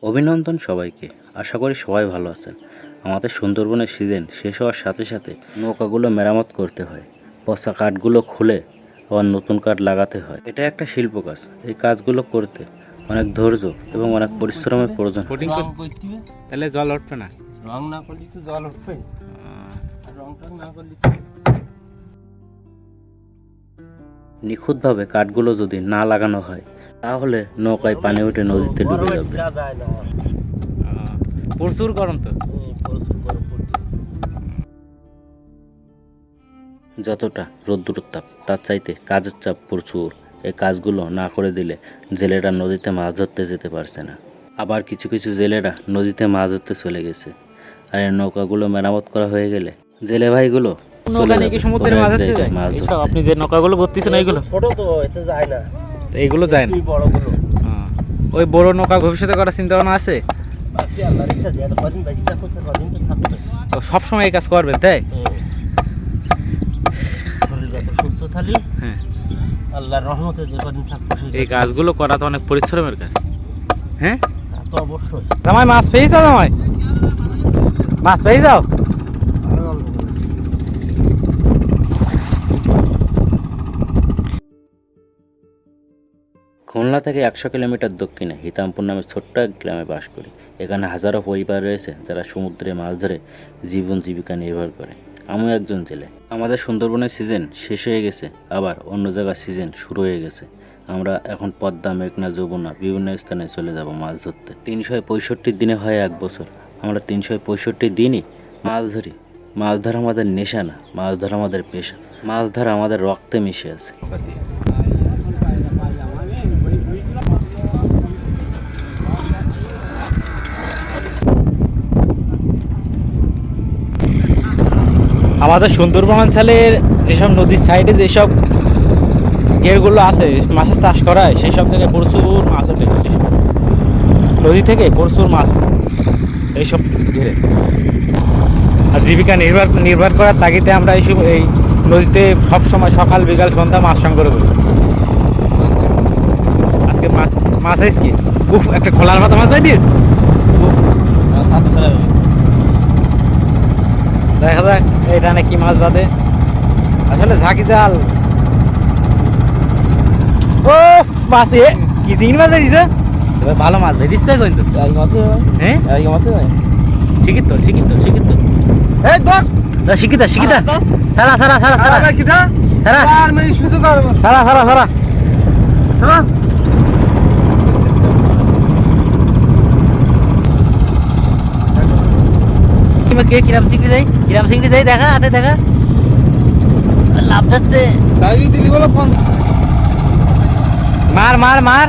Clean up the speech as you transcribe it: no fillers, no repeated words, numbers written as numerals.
অভিনন্দন সবাইকে। আশা করি সবাই ভালো আছেন। আমাদের সুন্দরবনের সিজন শেষ হওয়ার সাথে সাথে নৌকাগুলো মেরামত করতে হয়। পচা কাঠগুলো খুলে আবার নতুন কাঠ লাগাতে হয়। এটা একটা শিল্প কাজ। এই কাজগুলো করতে অনেক ধৈর্য এবং অনেক পরিশ্রমের প্রয়োজন হয়। তাহলে জল উঠবে না। রং না করলে তো জল উঠবে, আর রংটা না করলে নিখুঁতভাবে কাঠগুলো যদি না লাগানো হয় তাহলে নৌকায় পানি উঠে নদীতে ডুবে যাবে। যায় না। প্রচুর গরম তো। প্রচুর গরম পড়ছে। যতটা রোদ্দুর তাপ তার চাইতে কাজের চাপ প্রচুর। এই কাজগুলো না করে দিলে জেলেরা নদীতে মাছ ধরতে যেতে পারছে না। আবার কিছু কিছু জেলেরা নদীতে মাছ ধরতে চলে গেছে। আর এই নৌকাগুলো মেরামত করা হয়ে গেলে জেলে ভাইগুলো নৌকা নিয়ে কি সমুদ্রে মাছ ধরতে যায়? এইসব আপনি যে নৌকাগুলো করতেছেন এইগুলো ছোট তো এতে যায় না, তো এইগুলো যায় না। এই বড়গুলো ওই বড় নৌকা ভবিষ্যতে করার চিন্তা ভাবনা আছে? বাকি আল্লাহর ইচ্ছা, যে কদিন বেশি থাকবে কদিন তো থাকবে। তো সবসময় এই কাজ করবেন তাই? শরীর যত সুস্থ থাকলে হ্যাঁ, আল্লাহর রহমতে যে কদিন থাকবে এই কাজগুলো করা তো অনেক পরিশ্রমের কাজ। হ্যাঁ, তা তো অবশ্যই। জামাই মাছ পেয়ে যাও, জামাই মাছ পেয়ে যাও। খুলনা থেকে 100 কিলোমিটার দক্ষিণে হিতামপুর নামে ছোট্ট এক গ্রামে বাস করি। এখানে হাজারো পরিবার রয়েছে যারা সমুদ্রে মাছ ধরে জীবন জীবিকা নির্ভর করে। আমিও একজন জেলে। আমাদের সুন্দরবনের সিজন শেষ হয়ে গেছে, আবার অন্য জায়গার সিজন শুরু হয়ে গেছে। আমরা এখন পদ্মা, মেঘনা, যমুনা বিভিন্ন স্থানে চলে যাব মাছ ধরতে। 365 দিনে হয় 1 বছর। আমরা 365 দিনই মাছ ধরি। মাছ ধরা আমাদের নেশা না, মাছ ধরা আমাদের পেশা। মাছ ধরা আমাদের রক্তে মিশে আছে। আমাদের সুন্দরবন অঞ্চলের যেসব নদীর সাইডে যেসব ঘেরগুলো আছে মাছের চাষ করা হয়, সেই সব থেকে প্রচুর মাছ ওঠে। নদী থেকে প্রচুর মাছ এইসব ঘেরে। আর জীবিকা নির্ভর করার তাগিদে আমরা এই নদীতে সবসময় সকাল বিকাল সন্ধ্যা মাছ সংগ্রহ করি। আজকে মাছ আইস কি একটা খোলার মাথা মাছ পাই দিয়েছে। দেখা যাক এটা কি মাছ বাদে। আসলে ঝাঁকি জাল। ও মাছ কি চিংড়ি মাছ দিছে, ভালো মাছ দিস তাই কিন্তু। হ্যাঁ শিখিত শিখিত সারা সারা সারা সারা সারা সারা সারা সারা সারা কিরাম চিংড়ি দেয় দেখা হাতে দেখা লাভ যাচ্ছে। মার মার মার